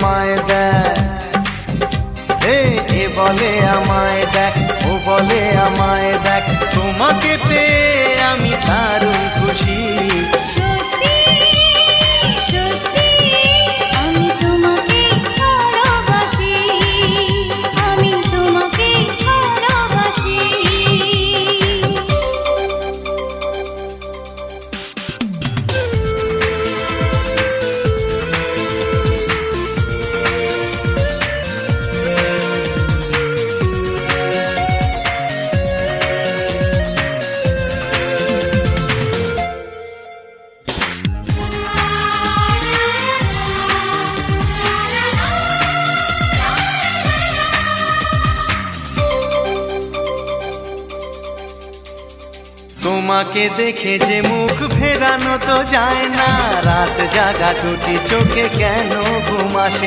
আমায় দেখ, এ বলে আমায় দেখ, ও বলে আমায় দেখ, তোমাকে পেয়ে আমি দারুণ খুশি। সত্যি সত্যি আমি তোমাকে ভালোবাসি, আমি তোমাকে ভালোবাসি। তোমাকে দেখে যে মুখ ফেরানো তো যায় না, রাত জাগা দুটি চোখে কেন ঘুম আসে।